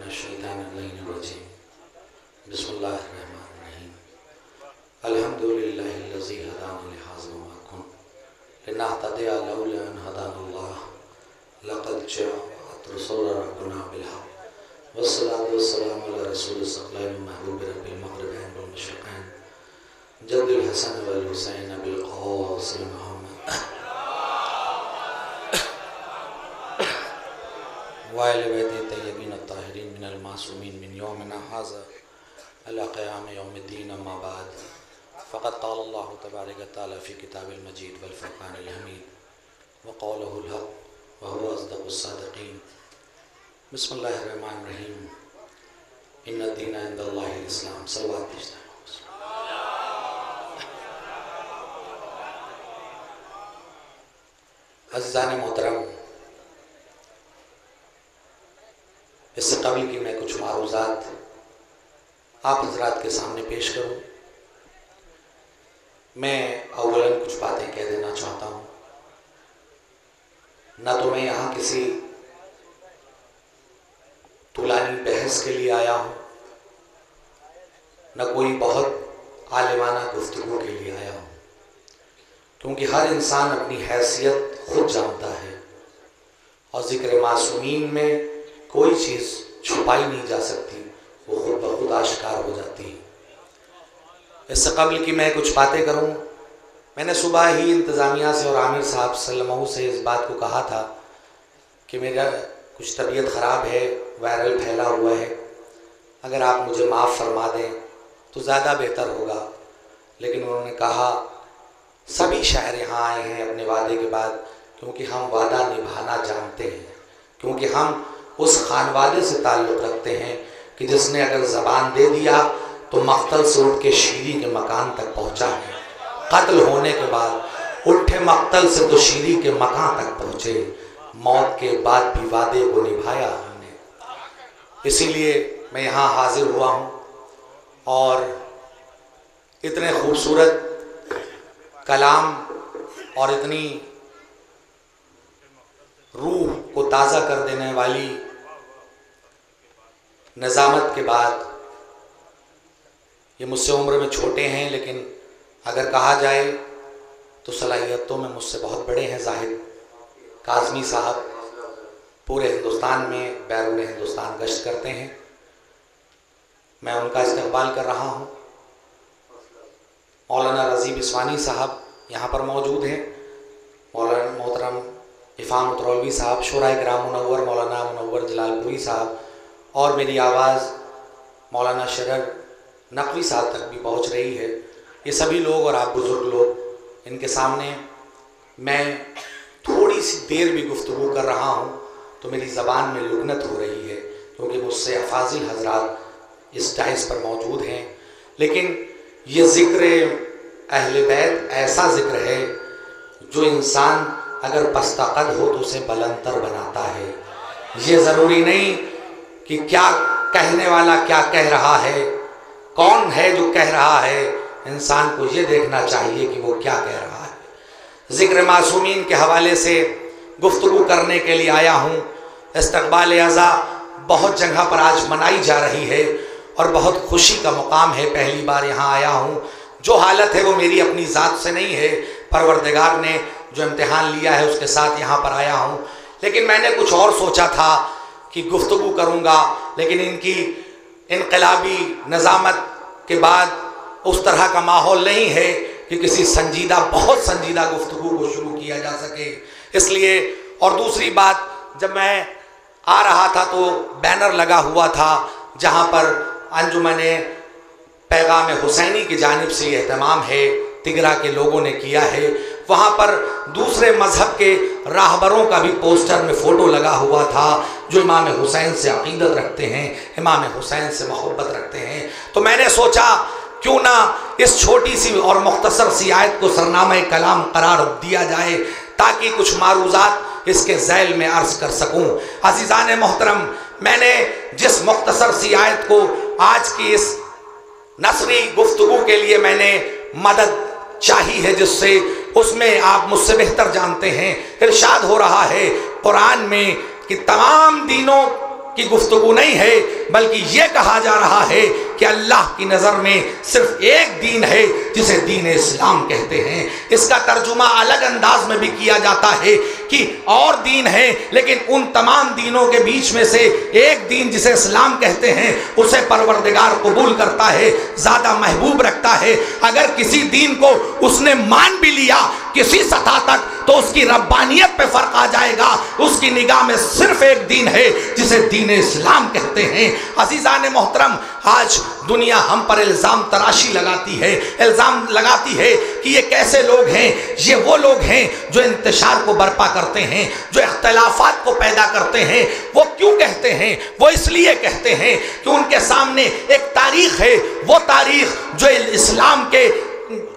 मिनश्शैतानिर्रजीम बिस्मिल्लाहिर्रहमानिर्रहीम अल्हम्दुलिल्लाहिल्लज़ी हदाना लिहाज़ा वमा कुन्ना लिनहतदिया लौला अन हदानल्लाह लक़द जाअत रसूलुना रब्बुना बिल-हक़्क़ वस्सलातु वस्सलामु अला रसूलिस सक़लैन महबूबि रब्बिल मग़रिबैन वल मशरिक़ैन जद्दिल हसन वल हुसैन बिल क़ासिम मुहम्मद वाइल बैति तय्यबीन अत्ताहिरीन मिनल मासूमीन मिन यौमिना हाज़ा अला क़याम यौमिद्दीन अम्मा बाद फ़क़द क़ाल अल्लाहु तबारक व तआला फ़ी किताबिल मजीद वल फ़ुरक़ानिल हमीद व क़ौलुहुल हक़्क़ व हुवा अस्दक़ुस सादिक़ीन बिस्मिल्लाहिर रहमानिर रहीम इन्नद दीना इंदल्लाहिल इस्लाम सल्लल्लाहु अलैहि वसल्लम। अज़ीज़ान मोहतरम, इससे कबल कि मैं कुछ मारूज़ात आप हज़रात के सामने पेश करूं, मैं अव्वलन कुछ बातें कह देना चाहता हूं। न तो मैं यहाँ किसी तुलानी बहस के लिए आया हूं, न कोई बहुत आलिमाना गुफ्तगू के लिए आया हूं, क्योंकि हर इंसान अपनी हैसियत खुद जानता है और ज़िक्र मासूमीन में कोई चीज़ छुपाई नहीं जा सकती, वो खुद ब खुद आश्कार हो जाती है। इससे कबल कि मैं कुछ बातें करूं, मैंने सुबह ही इंतज़ामिया से और आमिर साहब सल्लल्लाहु से इस बात को कहा था कि मेरा कुछ तबीयत ख़राब है, वायरल फैला हुआ है, अगर आप मुझे माफ़ फरमा दें तो ज़्यादा बेहतर होगा। लेकिन उन्होंने कहा सभी शायर यहाँ आए हैं अपने वादे के बाद, क्योंकि हम वादा निभाना जानते हैं, क्योंकि हम उस खानवादे से ताल्लुक़ रखते हैं कि जिसने अगर ज़बान दे दिया तो मख्तल से उठ के शीरी के मकान तक पहुँचा है, कत्ल होने के बाद उठे मख्तल से तो शीरी के मकान तक पहुँचे, मौत के बाद भी वादे को निभाया हमने। इसीलिए मैं यहाँ हाजिर हुआ हूँ और इतने खूबसूरत कलाम और इतनी रूह को ताज़ा कर देने वाली नज़ामत के बाद, ये मुझसे उम्र में छोटे हैं लेकिन अगर कहा जाए तो सलाहियतों में मुझसे बहुत बड़े हैं। जाहिद काज़मी साहब पूरे हिंदुस्तान में, बैरून हिंदुस्तान गश्त करते हैं, मैं उनका इस्तकबाल कर रहा हूँ। मौलाना रज़ी बिस्वानी साहब यहाँ पर मौजूद हैं, मौलाना मोहतरम इफ़ाम उतरौलवी साहब, शुरा किराम मुनव्वर मौलाना मुनव्वर जलालपुरी साहब, और मेरी आवाज़ मौलाना शरर नकवी साहब तक भी पहुँच रही है। ये सभी लोग और आप बुज़ुर्ग लोग, इनके सामने मैं थोड़ी सी देर भी गुफ्तगू कर रहा हूँ तो मेरी ज़बान में लुकनत हो रही है, क्योंकि मुझसे अफाजिल हज़रात इस डाइस पर मौजूद हैं। लेकिन ये ज़िक्र अहले बैत ऐसा ज़िक्र है जो इंसान अगर पस्तक़द हो तो उसे बुलंदतर बनाता है। ये ज़रूरी नहीं कि क्या कहने वाला क्या कह रहा है, कौन है जो कह रहा है, इंसान को ये देखना चाहिए कि वो क्या कह रहा है। ज़िक्र मासूमीन के हवाले से गुफ्तगू करने के लिए आया हूँ। इस्तक़बाल अज़ा बहुत जगह पर आज मनाई जा रही है और बहुत खुशी का मुकाम है, पहली बार यहाँ आया हूँ। जो हालत है वो मेरी अपनी ज़ात से नहीं है, परवरदिगार ने जो इम्तिहान लिया है उसके साथ यहाँ पर आया हूँ। लेकिन मैंने कुछ और सोचा था कि गुफ्तगू करूँगा, लेकिन इनकी इनकलाबी नज़ामत के बाद उस तरह का माहौल नहीं है कि किसी संजीदा, बहुत संजीदा गुफ्तगू को शुरू किया जा सके। इसलिए, और दूसरी बात, जब मैं आ रहा था तो बैनर लगा हुआ था जहाँ पर अंजुमने पैगाम हुसैनी की जानिब से एहतमाम है, तिगरा के लोगों ने किया है। वहाँ पर दूसरे मज़हब के राहबरों का भी पोस्टर में फ़ोटो लगा हुआ था जो इमाम हुसैन से अक़ीदत रखते हैं, इमाम हुसैन से मोहब्बत रखते हैं। तो मैंने सोचा क्यों ना इस छोटी सी और मुख्तसर सी आयत को सरनामा कलाम करार दिया जाए, ताकि कुछ मारूज़ात इसके ज़ैल में अर्ज़ कर सकूँ। अज़ीज़ान मोहतरम, मैंने जिस मुख्तसर सी आयत को आज की इस नसरी गुफ्तगू के लिए मैंने मदद चाहिए है, जिससे उसमें आप मुझसे बेहतर जानते हैं, इरशाद हो रहा है कुरान में कि तमाम दीनों की गुफ्तगू नहीं है, बल्कि ये कहा जा रहा है कि अल्लाह की नज़र में सिर्फ एक दीन है जिसे दीन इस्लाम कहते हैं। इसका तर्जुमा अलग अंदाज में भी किया जाता है कि और दीन है, लेकिन उन तमाम दीनों के बीच में से एक दीन जिसे इस्लाम कहते हैं उसे परवरदिगार कबूल करता है, ज़्यादा महबूब रखता है। अगर किसी दीन को उसने मान भी लिया किसी सतह तक तो उसकी रब्बानियत पे फ़र्क आ जाएगा। उसकी निगाह में सिर्फ एक दीन है जिसे दीन इस्लाम कहते हैं। अज़ीज़ान मोहतरम, आज दुनिया हम पर इल्ज़ाम तराशी लगाती है, इल्ज़ाम लगाती है कि ये कैसे लोग हैं। ये वो लोग हैं जो इंतशार को बर्पा करते हैं, जो इख्तिलाफ़ात को पैदा करते हैं। वो क्यों कहते हैं? वो इसलिए कहते हैं कि उनके सामने एक तारीख़ है, वो तारीख़ जो इस्लाम के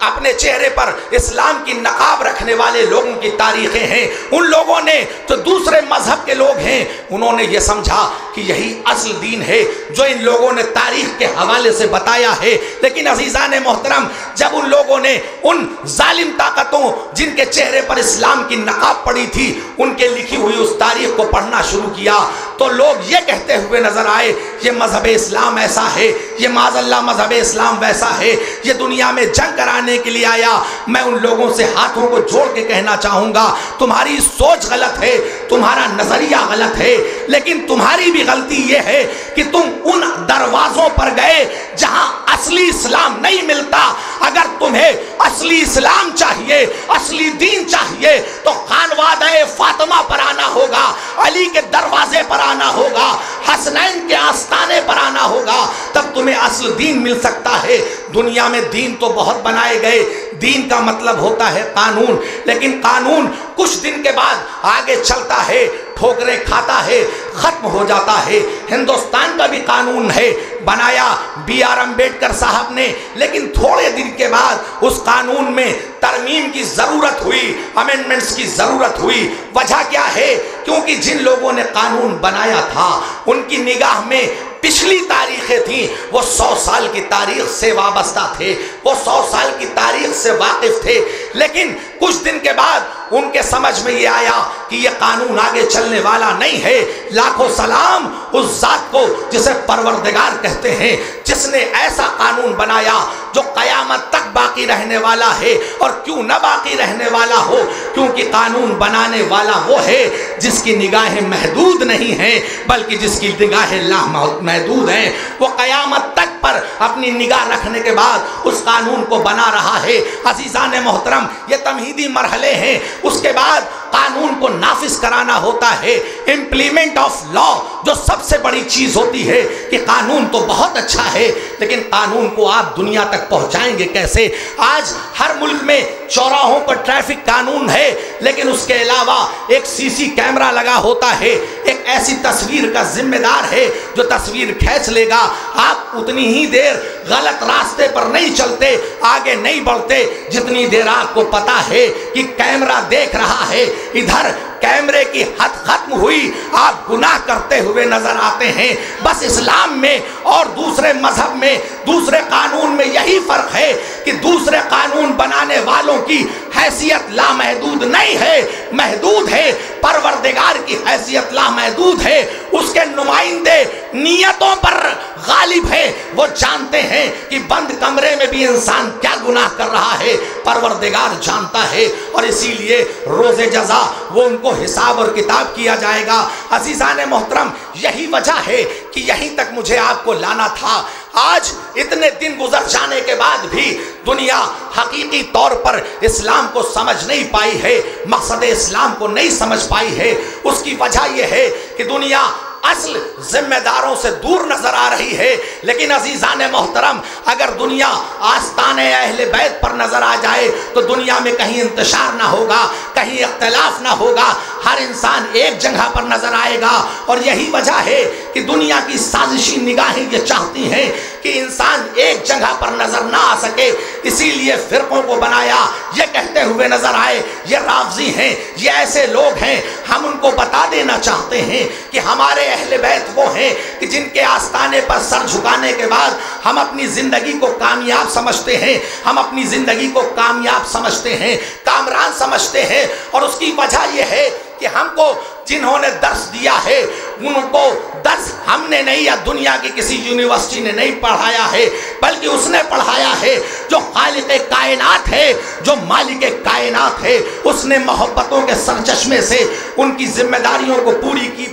अपने चेहरे पर इस्लाम की नकाब रखने वाले लोगों की तारीखें हैं। उन लोगों ने जो दूसरे मजहब के लोग हैं उन्होंने ये समझा कि यही असल दीन है जो इन लोगों ने तारीख के हवाले से बताया है। लेकिन अजीज़ान मोहतरम, जब उन लोगों ने उन जालिम ताकतों जिनके चेहरे पर इस्लाम की नकाब पड़ी थी उनके लिखी हुई उस तारीख को पढ़ना शुरू किया तो लोग ये कहते हुए नजर आए ये मजहब इस्लाम ऐसा है, ये माज़अल्लाह मजहब इस्लाम वैसा है, ये दुनिया में जंग कराने के लिए आया। मैं उन लोगों से हाथों को जोड़ के कहना चाहूँगा, तुम्हारी सोच गलत है, तुम्हारा नज़रिया गलत है, लेकिन तुम्हारी भी गलती ये है कि तुम उन दरवाज़ों पर गए जहाँ असली इस्लाम नहीं मिलता। अगर तुम्हें असली इस्लाम चाहिए, असली दीन चाहिए तो खानवादे फातिमा पर आना होगा, अली के दरवाजे पर आना होगा, हसनैन के आस्ताने पर आना होगा, तब तुम्हें असल दीन मिल सकता है। दुनिया में दीन तो बहुत बनाए गए, दीन का मतलब होता है कानून, लेकिन कानून कुछ दिन के बाद आगे चलता है, ठोकरें खाता है, खत्म हो जाता है। हिंदुस्तान का भी कानून है, बनाया B.R. अम्बेडकर साहब ने, लेकिन थोड़े दिन के बाद उस कानून में तरमीम की ज़रूरत हुई, अमेंडमेंट्स की ज़रूरत हुई। वजह क्या है? क्योंकि जिन लोगों ने कानून बनाया था उनकी निगाह में पिछली तारीखें थी, वो 100 साल की तारीख से वाबस्ता थे, वो 100 साल की तारीख से वाकिफ थे। लेकिन कुछ दिन के बाद उनके समझ में ये आया कि ये कानून आगे चलने वाला नहीं है। लाखों सलाम उस ज़ात को जिसे परवरदिगार कहते हैं, जिसने ऐसा कानून बनाया जो क़यामत तक बाकी रहने वाला है। और क्यों न बाकी रहने वाला हो? क्योंकि कानून बनाने वाला वो है जिसकी निगाहें महदूद नहीं हैं, बल्कि जिसकी निगाहें लामहदूद हैं। वो क़यामत तक पर अपनी निगाह रखने के बाद उस कानून को बना रहा है। अज़ीज़ान मोहतरम, ये तमहीदी मरहले हैं, उसके बाद कानून को नाफिज कराना होता है, इम्प्लीमेंट ऑफ लॉ, जो सबसे बड़ी चीज़ होती है कि कानून तो बहुत अच्छा है, लेकिन कानून को आप दुनिया तक पहुंचाएंगे कैसे? आज हर मुल्क में चौराहों पर ट्रैफिक कानून है, लेकिन उसके अलावा एक CC कैमरा लगा होता है, एक ऐसी तस्वीर का जिम्मेदार है जो तस्वीर खींच लेगा। आप उतनी ही देर गलत रास्ते पर नहीं चलते, आगे नहीं बढ़ते जितनी देर आपको पता है कि कैमरा देख रहा है। इधर कैमरे की हद खत्म हुई, आप गुनाह करते हुए नजर आते हैं। बस इस्लाम में और दूसरे मजहब में, दूसरे कानून में यही फर्क है कि दूसरे कानून बनाने वालों की हैसियत लामहदूद नहीं है, महदूद है। परवरदिगार की हैसियत लामहदूद है। उसके नुमाइंदे नियतों पर गालिब है। वो जानते हैं कि बंद कमरे में भी इंसान क्या गुनाह कर रहा है, परवरदिगार जानता है, और इसीलिए रोज़े जज़ा वो उनको हिसाब और किताब किया जाएगा। अज़ीज़ान मोहतरम, यही वजह है कि यहीं तक मुझे आपको लाना था। आज इतने दिन गुजर जाने के बाद भी दुनिया हकीकी तौर पर इस्लाम को समझ नहीं पाई है, मकसद इस्लाम को नहीं समझ पाई है। उसकी वजह यह है कि दुनिया असल जिम्मेदारों से दूर नजर आ रही है। लेकिन अजीज़ान मोहतरम, अगर दुनिया आस्ताने अहले बैत पर नजर आ जाए तो दुनिया में कहीं इंतशार ना होगा, कहीं इख्तिलाफ ना होगा, हर इंसान एक जगह पर नजर आएगा। और यही वजह है कि दुनिया की साजिशी निगाहें ये चाहती हैं कि इंसान एक जगह पर नजर ना आ सके, इसीलिए फिरकों को बनाया। ये कहते हुए नजर आए ये राफ़ज़ी हैं, ये ऐसे लोग हैं। हम उनको बता देना चाहते हैं कि हमारे अहले बैत वो हैं कि जिनके आस्ताने पर सर झुकाने के बाद हम अपनी ज़िंदगी को कामयाब समझते हैं, हम अपनी ज़िंदगी को कामयाब समझते हैं, कामरान समझते हैं। और उसकी वजह यह है कि हमको जिन्होंने दर्स दिया है ان کو درس ہم نے نہیں یا دنیا کی کسی یونیورسٹی نے نہیں پڑھایا ہے، بلکہ اس نے پڑھایا ہے جو خالق کائنات ہے، جو مالک کائنات ہے، اس نے محبتوں کے سرچشمے سے ان کی ذمہ داریوں کو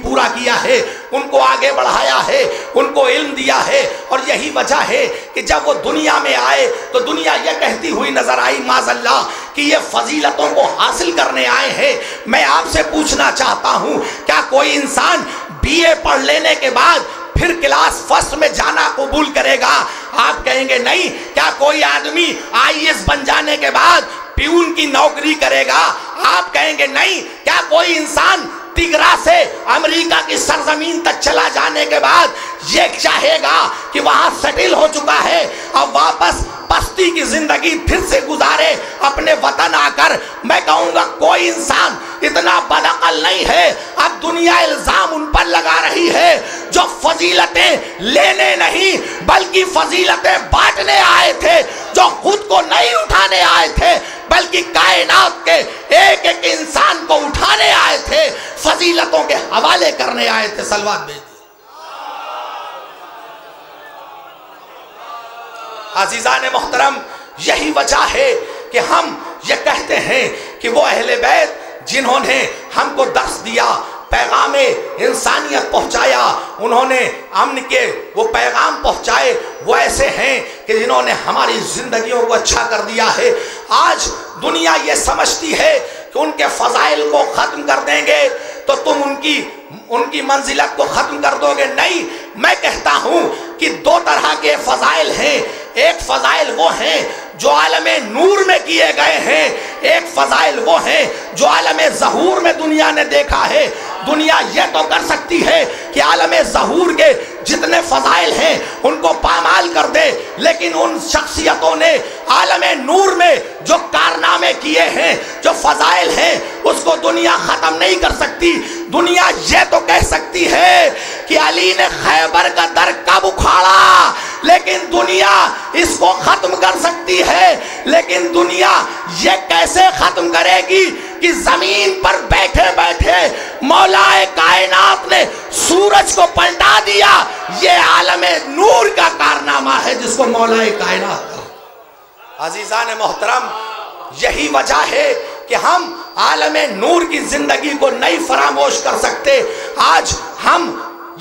پورا کیا ہے، ان کو آگے بڑھایا ہے، ان کو علم دیا ہے۔ اور یہی وجہ ہے کہ جب وہ دنیا میں آئے تو دنیا یہ کہتی ہوئی نظر آئی معاذ اللہ کہ یہ فضیلتوں کو حاصل کرنے آئے ہیں۔ میں آپ سے پوچھنا چاہتا ہوں، کیا کوئی انسان BA پڑھ لینے کے بعد پھر کلاس فرسٹ میں جانا قبول کرے گا؟ آپ کہیں گے نہیں۔ کیا کوئی آدمی IAS بن جانے کے بعد پیون کی نوکری کرے گا؟ آپ کہیں گے نہیں۔ کیا کوئی انسان تگرا سے امریکہ کی سرزمین تک چلا جانے کے بعد یہ چاہے گا کہ وہاں سیٹل ہو چکا ہے اب واپس پستی کی زندگی پھر سے گزارے اپنے وطن آ کر؟ میں کہوں گا کوئی انسان اتنا بدعقل نہیں ہے۔ اب دنیا الزام ان پر لگا رہی ہے جو فضیلتیں لینے نہیں بلکہ فضیلتیں بانٹنے آئے تھے، جو خود کو نہیں اٹھانے آئے تھے بلکہ کائنات کے ایک ایک انسان کو اٹھانے آئے تھے، فضیلتوں کے حوالے کرنے آئے تھے۔ صلوات بھیج دیجیے۔ عزیزان محترم، یہی وجہ ہے کہ ہم یہ کہتے ہیں کہ وہ اہل بیت جنہوں نے ہم کو درس دیا، پیغام انسانیت پہنچایا، انہوں نے امن کے وہ پیغام پہنچائے، وہ ایسے ہیں کہ جنہوں نے ہماری زندگیوں کو اچھا کر دیا ہے۔ آج دنیا یہ سمجھتی ہے کہ ان کے فضائل کو ختم کر دیں گے تو تم ان کی منزلت کو ختم کر دو گے۔ نہیں، میں کہتا ہوں کہ دو طرح کے فضائل ہیں۔ ایک فضائل وہ ہیں جو عالم نور میں کیے گئے ہیں، ایک فضائل وہ ہیں جو عالم ظہور میں دنیا نے دیکھا ہے۔ دنیا یہ تو کر سکتی ہے کہ عالم ظہور کے جتنے فضائل ہیں ان کو پامال کر دے، لیکن ان شخصیتوں نے عالم نور میں جو کارنامے کیے ہیں، جو فضائل ہیں، اس کو دنیا ختم نہیں کر سکتی۔ دنیا یہ تو کہہ سکتی ہے کہ علی نے خیبر کا در کب اکھاڑا، لیکن دنیا اس کو ختم کر سکتی ہے۔ لیکن دنیا یہ کیسے ختم کرے گی کہ زمین پر بیٹھے بیٹھے مولا کائنات نے سورج کو پلٹا دیا۔ یہ عالم نور کا کارنامہ ہے جس کو مولا کائنات کہا۔ عزیزان محترم، یہی وجہ ہے کہ ہم عالم نور کی زندگی کو نہیں فراموش کر سکتے۔ آج ہم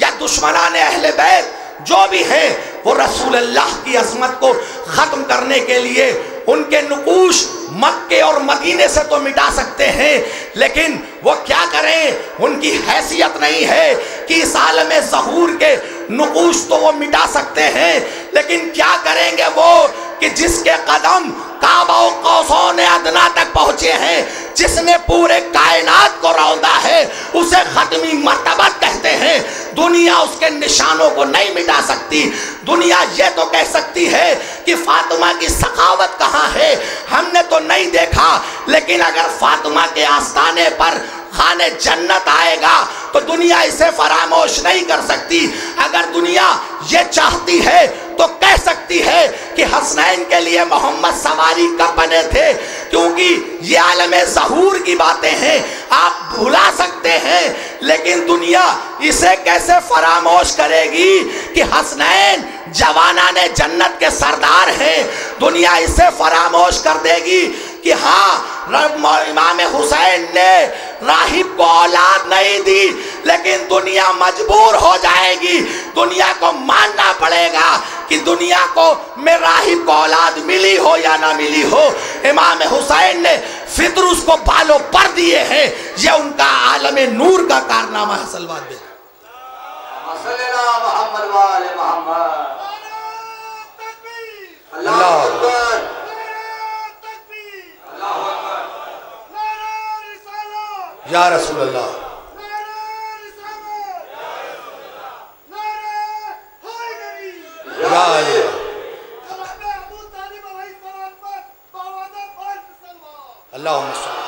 یا دشمنان اہل بیت جو بھی ہیں وہ رسول اللہ کی عظمت کو ختم کرنے کے لیے ان کے نقوش مکے اور مدینے سے تو مٹا سکتے ہیں، لیکن وہ کیا کریں؟ ان کی حیثیت نہیں ہے کہ اس عالم ظہور کے نقوش تو وہ مٹا سکتے ہیں، لیکن کیا کریں گے وہ کہ جس کے قدم کعبہ و قوسون ادنا تک پہنچے ہیں، جس نے پورے کائنات کو روندا ہے، اسے ختمی مرتبت کہتے ہیں۔ دنیا اس کے نشانوں کو نہیں مٹا سکتی۔ دنیا یہ تو کہہ سکتی ہے کہ فاطمہ کی سخاوت کہاں ہے، ہم نے تو نہیں دیکھا، لیکن اگر فاطمہ کے آستانے پر خانے جنت آئے گا تو دنیا اسے فراموش نہیں کر سکتی۔ اگر دنیا یہ چاہتی ہے تو کہہ سکتی ہے کہ حسنین کے لیے محمد سواری کب بنے تھے، کیونکہ یہ عالم ظہور کی باتیں ہیں، آپ بھلا سکتے ہیں، لیکن دنیا اسے کیسے فراموش کرے گی کہ حسنین جوانان جنت کے سردار ہیں۔ دنیا اسے فراموش کر دے گی کہ ہاں امام حسین نے راہب کو اولاد نہیں دی، لیکن دنیا مجبور ہو جائے گی، دنیا کو ماننا پڑے گا کہ دنیا کو میں راہب کو اولاد ملی ہو یا نہ ملی ہو، امام حسین نے فطر اس کو بالوں پر دیے ہیں۔ یہ ان کا عالم نور کا کارنامہ ہے۔ صلوات بے اللہ اکبر۔ یا رسول اللہ، یا علی۔ اللہم صلی۔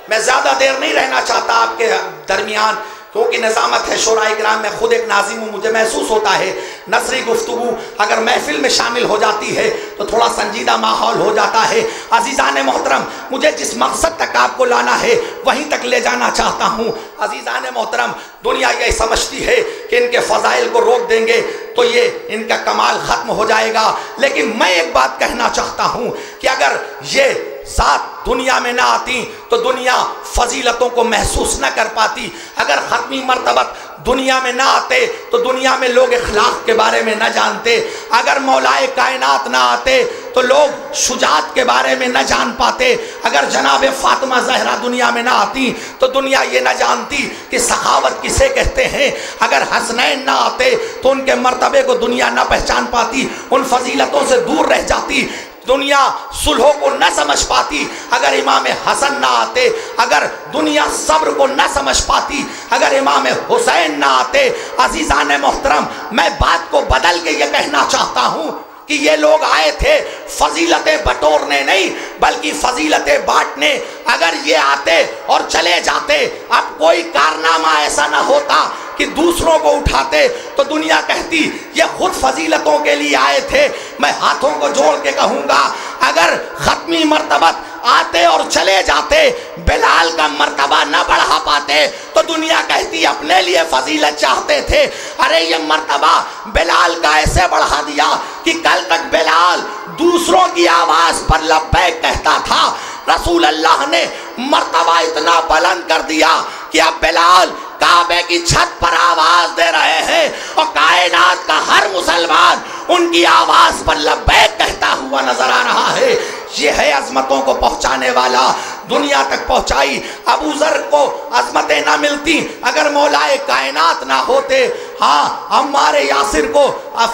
میں زیادہ دیر نہیں رہنا چاہتا آپ کے درمیان، کیونکہ نظامت ہے شورائے کرام میں خود ایک ناظم ہوں، مجھے محسوس ہوتا ہے نثری گفتگو اگر محفل میں شامل ہو جاتی ہے تو تھوڑا سنجیدہ ماحول ہو جاتا ہے۔ عزیزان محترم، مجھے جس مقصد تک آپ کو لانا ہے وہیں تک لے جانا چاہتا ہوں۔ عزیزان محترم، دنیا یہ سمجھتی ہے کہ ان کے فضائل کو روک دیں گے تو یہ ان کا کمال ختم ہو جائے گا، لیکن میں ایک بات کہنا چاہتا ہوں کہ اگر یہ ذات دنیا میں نہ آتی تو دنیا فضیلتوں کو محسوس نہ کر پاتی۔ اگر ختمی مرتبہ دنیا میں نہ آتے تو دنیا میں لوگ اخلاق کے بارے میں نہ جانتے۔ اگر مولائے کائنات نہ آتے تو لوگ شجاعت کے بارے میں نہ جان پاتے۔ اگر جناب فاطمہ زہرا دنیا میں نہ آتی تو دنیا یہ نہ جانتی کہ سخاوت کسے کہتے ہیں۔ اگر حسنین نہ آتے تو ان کے مرتبے کو دنیا نہ پہچان پاتی، ان فضیلتوں سے دور رہ جاتی، دنیا صلحوں کو نہ سمجھ پاتی۔ اگر امام حسن نہ آتے، اگر دنیا صبر کو نہ سمجھ پاتی، اگر امام حسین نہ آتے۔ عزیزان محترم، میں بات کو بدل کے یہ کہنا چاہتا ہوں کہ یہ لوگ آئے تھے فضیلتیں بٹورنے نہیں بلکہ فضیلتیں بانٹنے۔ اگر یہ آتے اور چلے جاتے، اب کوئی کارنامہ ایسا نہ ہوتا کہ دوسروں کو اٹھاتے تو دنیا کہتی یہ خود فضیلتوں کے لیے آئے تھے۔ میں ہاتھوں کو جوڑ کے کہوں گا اگر ختمی مرتبہ آتے اور چلے جاتے، بلال کا مرتبہ نہ بڑھا پاتے تو دنیا کہتی اپنے لیے فضیلت چاہتے تھے۔ ارے یہ مرتبہ بلال کا ایسے بڑھا دیا کہ کل تک بلال دوسروں کی آواز پر لبیک کہتا تھا، رسول اللہ نے مرتبہ اتنا بلند کر دیا کہ اب بلال کعبے کی چھت پر آواز دے رہے ہیں اور کائنات کا ہر مسلمان ان کی آواز پر لبیک کہتا ہوا نظر آ رہا ہے۔ یہ ہے عظمتوں کو پہنچانے والا، دنیا تک پہنچائی۔ ابو ذر کو عظمتیں نہ ملتی اگر مولائے کائنات نہ ہوتے، ہاں عمار یاسر کو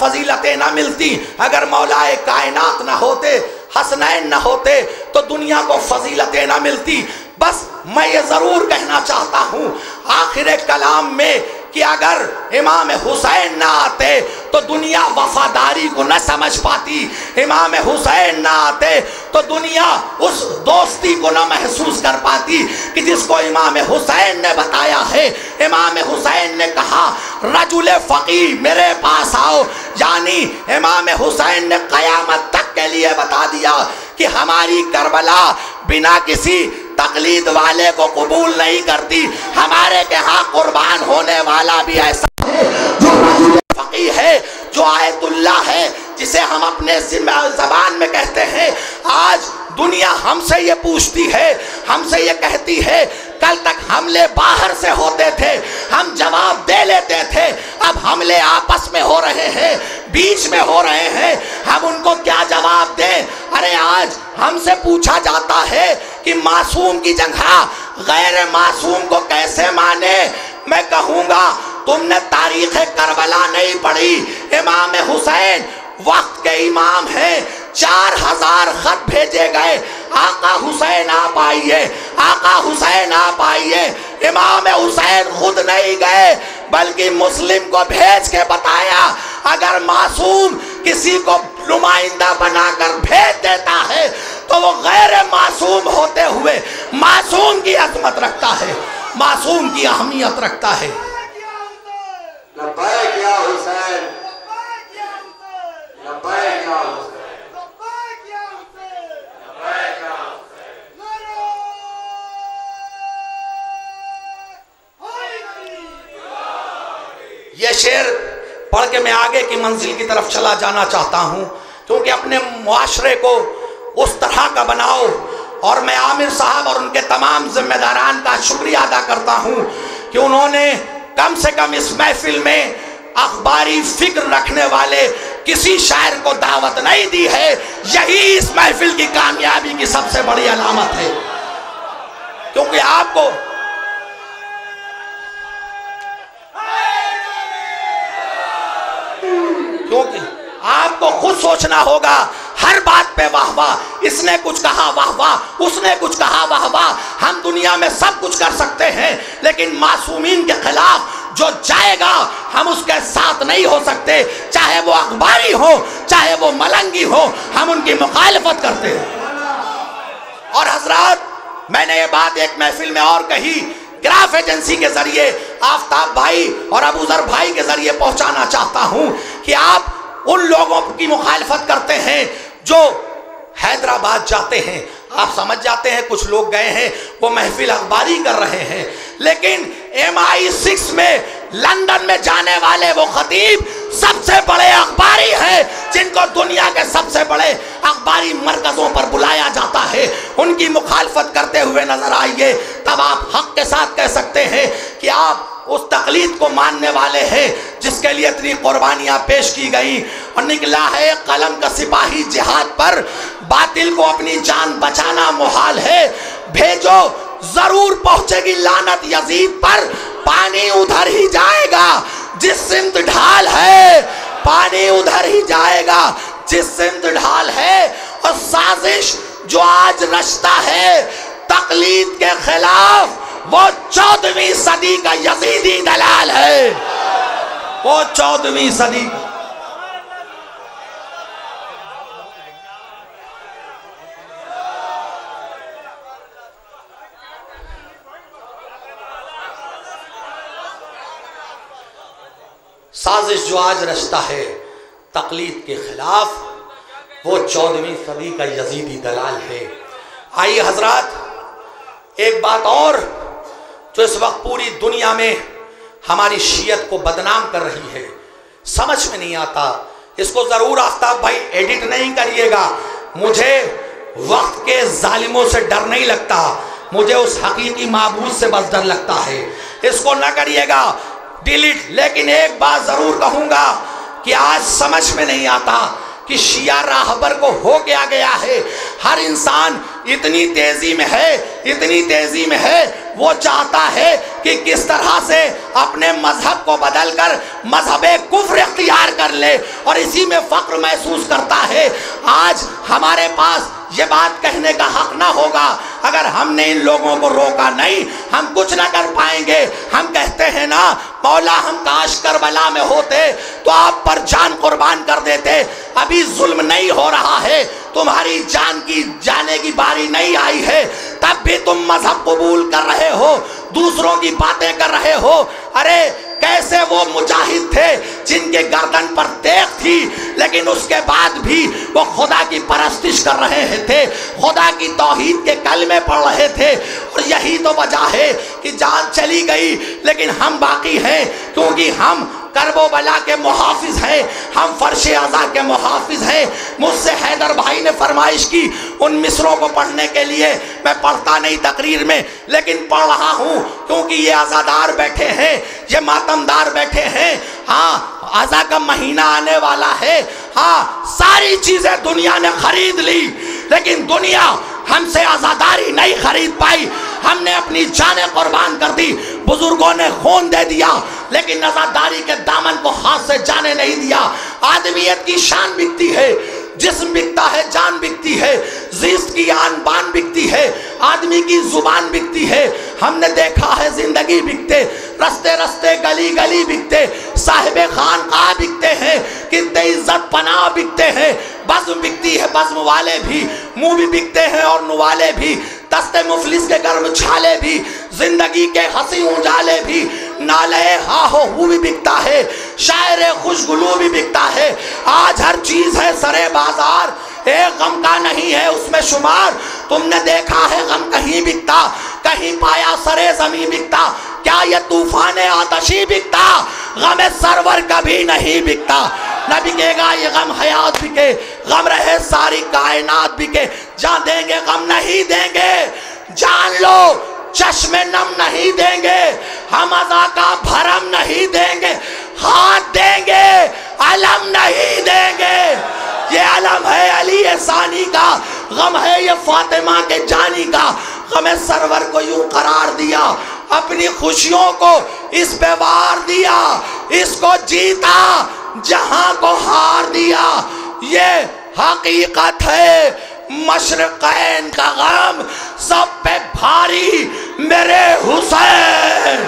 فضیلتیں نہ ملتی اگر مولائے کائنات نہ ہوتے، حسنین نہ ہوتے تو دنیا کو فضیلتیں نہ ملتی۔ بس میں یہ ضرور کہنا چاہتا ہوں آخر کلام میں کہ اگر امام حسین نہ آتے تو دنیا وفاداری کو نہ سمجھ پاتی، امام حسین نہ آتے تو دنیا اس دوستی کو نہ محسوس کر پاتی کہ جس کو امام حسین نے بتایا ہے۔ امام حسین نے کہا رجل فقی میرے پاس آؤ، یعنی امام حسین نے قیامت تک کے لیے بتا دیا کہ ہماری کربلا بنا کسی تقلید والے کو قبول نہیں کرتی، ہمارے کے ہاں قربان ہونے والا بھی ایسا ہے جو فقی ہے، جو آیت اللہ ہے، جسے ہم اپنے زبان میں کہتے ہیں۔ آج دنیا ہم سے یہ پوچھتی ہے، ہم سے یہ کہتی ہے، کل تک حملے باہر سے ہوتے تھے ہم جواب دے لیتے تھے، اب حملے آپس میں ہو رہے ہیں، بیچ میں ہو رہے ہیں، ہم ان کو کیا جواب دیں؟ ارے آج ہم سے پوچھا جاتا ہے کہ معصوم کی جگہ غیر معصوم کو کیسے مانے؟ میں کہوں گا تم نے تاریخ کربلا نہیں پڑھی۔ امام حسین وقت کے امام ہیں، 4000 خط بھیجے گئے، آقا حسین آپ آئیے، آقا حسین آپ آئیے۔ امام حسین خود نہیں گئے بلکہ مسلم کو بھیج کے بتایا اگر معصوم کسی کو نمائندہ بنا کر بھیج دیتا ہے تو وہ غیر معصوم ہوتے ہوئے معصوم کی عظمت رکھتا ہے، معصوم کی اہمیت رکھتا ہے۔ لبیک یا حسین، لبیک یا حسین، یہ شعر پڑھ کے میں آگے کی منزل کی طرف چلا جانا چاہتا ہوں کیونکہ اپنے معاشرے کو اس طرح کا بناؤ، اور میں عامر صاحب اور ان کے تمام ذمہ داران کا شکریہ ادا کرتا ہوں کہ انہوں نے کم سے کم اس محفل میں اخباری فکر رکھنے والے کسی شاعر کو دعوت نہیں دی ہے۔ یہی اس محفل کی کامیابی کی سب سے بڑی علامت ہے، کیونکہ آپ کو خود سوچنا ہوگا۔ ہر بات پہ واہ واہ، اس نے کچھ کہا واہ واہ، اس نے کچھ کہا واہ واہ۔ ہم دنیا میں سب کچھ کر سکتے ہیں لیکن معصومین کے خلاف جو جائے گا ہم اس کے ساتھ نہیں ہو سکتے، چاہے وہ اخباری ہو چاہے وہ ملنگی ہو، ہم ان کی مخالفت کرتے ہیں۔ اور حضرات، میں نے یہ بات ایک محفل میں اور کہی کہ ٹیلیگراف ایجنسی کے ذریعے آفتاب بھائی اور ابو ذر بھائی کے ذریعے پہنچانا چاہتا ہوں کہ آپ ان لوگوں کی مخالفت کرتے ہیں جو حیدرآباد جاتے ہیں. آپ سمجھ جاتے ہیں کچھ لوگ گئے ہیں وہ محفل اخباری کر رہے ہیں, لیکن MI6 میں لندن میں جانے والے وہ خطیب سب سے بڑے اخباری ہیں جن کو دنیا کے سب سے بڑے اخباری مرکزوں پر بلایا جاتا ہے. ان کی مخالفت کرتے ہوئے نظر آئیے, تب آپ حق کے ساتھ کہہ سکتے ہیں کہ آپ اس تقلید کو ماننے والے ہیں جس کے لیے اتنی قربانیاں پیش کی گئیں, اور نکلا ہے قلم کا سپاہی جہاد پر. باطل کو اپنی جان بچانا محال ہے, بھیجو ضرور پہنچے گی لعنت یزید پر. پانی ادھر ہی جائے گا جس سمت ڈھال ہے, پانی ادھر ہی جائے گا جس سمت ڈھال ہے. اور سازش جو آج رچتا ہے تقلید کے خلاف, وہ 14ویں صدی کا یزیدی دلال ہے, وہ 14ویں صدی کا. سازش جو آج رچتا ہے تقلید کے خلاف, وہ 14ویں صدی کا یزیدی دلال ہے. آئیے حضرات, ایک بات اور جو اس وقت پوری دنیا میں ہماری شیعت کو بدنام کر رہی ہے, سمجھ میں نہیں آتا. اس کو ضرور آفتاب بھائی ایڈٹ نہیں کریے گا. مجھے وقت کے ظالموں سے ڈر نہیں لگتا, مجھے اس حقیقی معبود سے بس ڈر لگتا ہے. اس کو نہ کریے گا ڈیلیٹ. لیکن ایک بات ضرور کہوں گا کہ آج سمجھ میں نہیں آتا کہ شیعہ راہبر کو ہو کیا گیا ہے. ہر انسان اتنی تیزی میں ہے, اتنی تیزی میں ہے, وہ چاہتا ہے کہ کس طرح سے اپنے مذہب کو بدل کر مذہب کفر اختیار کر لے, اور اسی میں فخر محسوس کرتا ہے. آج ہمارے پاس یہ بات کہنے کا حق نہ ہوگا اگر ہم نے ان لوگوں کو روکا نہیں, ہم کچھ نہ کر پائیں گے. ہم کہتے ہیں نا مولا ہم کاش کربلا میں ہوتے تو آپ پر جان قربان کر دیتے. ابھی ظلم نہیں ہو رہا ہے, تمہاری جان کی جانے کی باری نہیں آئی ہے, تب بھی تم مذہب قبول کر رہے ہو, دوسروں کی باتیں کر رہے ہو. ارے کیسے وہ مجاہد تھے جن کے گردن پر تیغ تھی, لیکن اس کے بعد بھی وہ خدا کی پرستش کر رہے تھے, خدا کی توحید کے کلمے پڑھ رہے تھے. اور یہی تو وجہ ہے کہ جان چلی گئی لیکن ہم باقی ہیں, کیونکہ ہم کرب و بلا کے محافظ ہیں, ہم فرش عزا کے محافظ ہیں. مجھ سے حیدر بھائی نے فرمائش کی ان مصروں کو پڑھنے کے لیے, میں پڑھتا نہیں تقریر میں لیکن پڑھ رہا ہوں کیونکہ یہ عزادار بیٹھے ہیں, یہ ماتمدار بیٹھے ہیں. ہاں عزا کا مہینہ آنے والا ہے, ہاں ساری چیزیں دنیا نے خرید لی لیکن دنیا ہم سے عزاداری نہیں خرید پائی. ہم نے اپنی جانیں قربان کر دی, بزرگوں نے خون دے دیا لیکن عزاداری کے دامن کو ہاتھ سے جانے نہیں دیا. آدمیت کی شان بکتی ہے, جسم بکتا ہے, جان بکتی ہے, زیست کی آن بان بکتی ہے, آدمی کی زبان بکتی ہے. ہم نے دیکھا ہے زندگی بکتے, رستے رستے گلی گلی بکتے, صاحب خانقاہ بکتے ہیں, کتنے عزت پناہ بکتے ہیں. بزم بکتی ہے, بزم والے بھی, منہ بھی بکتے ہیں اور نوالے بھی, دستے مفلس کے گرم چھالے بھی, زندگی کے ہنسی اجالے بھی, نالے ہا ہو ہو بھی بکتا ہے, شاعر خوشگلو بھی بکتا ہے. آج ہر چیز ہے سرے بازار, ایک غم کا نہیں ہے اس میں شمار. تم نے دیکھا ہے غم کہیں بکتا, کہیں پایا سرے زمین بکتا, کیا یہ طوفان آتشی بکتا, غم سرور کبھی نہیں بکتا. نہ بکے گا یہ غم حیات بکے, غم رہے ساری کائنات بکے. جان دیں گے غم نہیں دیں گے, جان لو چشم نم نہیں دیں گے, ہم عزا کا بھرم نہیں دیں گے, ہاتھ دیں گے علم نہیں دیں گے. یہ علم ہے علی ثانی کا, غم ہے یہ فاطمہ کے جانی کا. غم سرور کو یوں قرار دیا, اپنی خوشیوں کو اس پہ وار دیا, اس کو جیتا جہاں کو ہار دیا. یہ حقیقت ہے مشرقین کا غم سب پہ بھاری میرے حسین.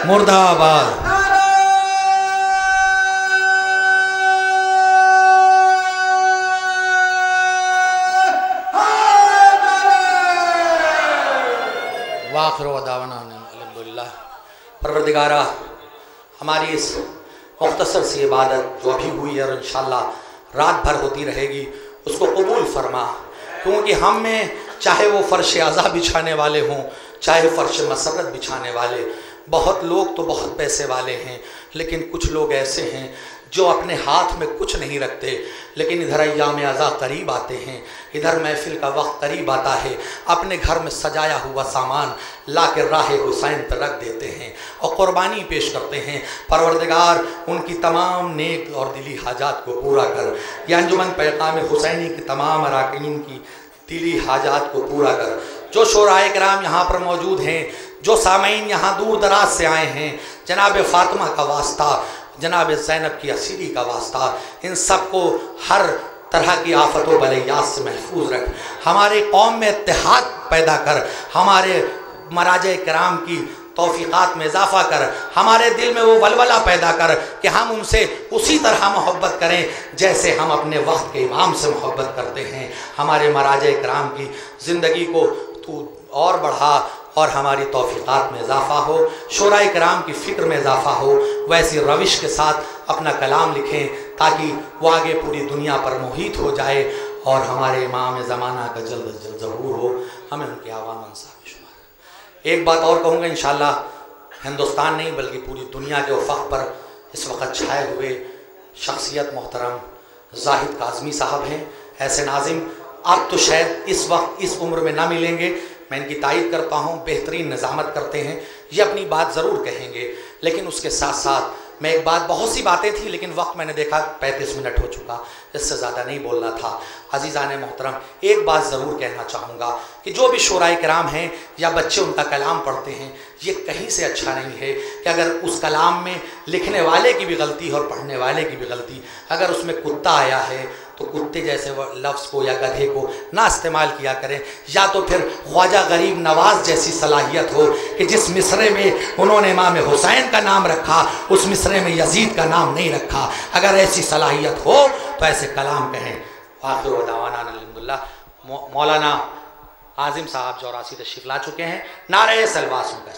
मुर्दाबाद। वाखिर दावाना अल्हम्दुलिल्लाह। परवरदिगारा, हमारी इस मुख्तसर सी इबादत जो अभी हुई है और इंशाअल्लाह रात भर होती रहेगी, उसको कबूल फरमा, क्योंकि हम में चाहे वो फ़र्श अज़ा बिछाने वाले हों, चाहे फ़र्श मसरत बिछाने वाले, बहुत लोग तो बहुत पैसे वाले हैं, लेकिन कुछ लोग ऐसे हैं जो अपने हाथ में कुछ नहीं रखते, लेकिन इधर अय्याम अज़ा करीब आते हैं, इधर महफिल का वक्त करीब आता है, अपने घर में सजाया हुआ सामान ला के राह हुसैन पर रख देते हैं और क़ुरबानी पेश करते हैं। परवरदिगार, उनकी तमाम नेक और दिली हाजात को पूरा कर। या अंजुमन पैग़ाम हुसैनी की तमाम अरकान की दिली हाजात को पूरा कर। जो शोराए किराम यहाँ पर मौजूद हैं, जो सामीन यहाँ दूर दराज से आए हैं, जनाब फ़ातिमा का वास्ता, जनाब ज़ैनब की असीरी का वास्ता, इन सब को हर तरह की आफत व बलियात से महफूज रख। हमारे कौम में इत्तेहाद पैदा कर, हमारे मराजे किराम की तौफ़ीक़ात में इजाफ़ा कर, हमारे दिल में वो वलवला पैदा कर कि हम उनसे उसी तरह मोहब्बत करें जैसे हम अपने वक्त के इमाम से मोहब्बत करते हैं। हमारे मराजे किराम की ज़िंदगी को तू और बढ़ा और हमारी तौफ़ीक़ात में इजाफ़ा हो, शोराए किराम की फ़िक्र में इजाफ़ा हो, वैसी रविश के साथ अपना कलाम लिखें ताकि वो आगे पूरी दुनिया पर मुहित हो जाए और हमारे इमाम ज़माना का जल्द अज जल्द ज़हूर हो, हमें उनके आवाम अंसार में शुमार। एक बात और कहूँगा, इंशाअल्लाह हिंदुस्तान नहीं बल्कि पूरी दुनिया के उफ़क़ पर इस वक्त छाए हुए शख्सियत मोहतरम ज़ाहिद काज़मी साहब हैं। ऐसे नाज़िम अब तो शायद इस वक्त इस उम्र में ना मिलेंगे, मैं इनकी तारीफ़ करता हूँ, बेहतरीन निज़ामत करते हैं, ये अपनी बात ज़रूर कहेंगे। लेकिन उसके साथ साथ मैं एक बात, बहुत सी बातें थी लेकिन वक्त मैंने देखा 35 मिनट हो चुका, इससे ज़्यादा नहीं बोलना था। अज़ीज़ान मोहतरम, एक बात ज़रूर कहना चाहूँगा कि जो भी शोराए किराम हैं या बच्चे उनका कलाम पढ़ते हैं, ये कहीं से अच्छा नहीं है कि अगर उस कलाम में लिखने वाले की भी गलती है और पढ़ने वाले की भी गलती, अगर उसमें कुत्ता आया है तो कुत्ते जैसे लफ्ज़ को या गधे को ना इस्तेमाल किया करें, या तो फिर ख्वाजा गरीब नवाज़ जैसी सलाहियत हो कि जिस मिसरे में उन्होंने इमाम हुसैन का नाम रखा उस मिसरे में यजीद का नाम नहीं रखा, अगर ऐसी सलाहियत हो तो ऐसे कलाम कहें। आखिर दावाना अल्हम्दुलिल्लाह। मौलाना आज़िम साहब जो रासी तशरीफ़ ला चुके हैं, नारे सलवात सुनकर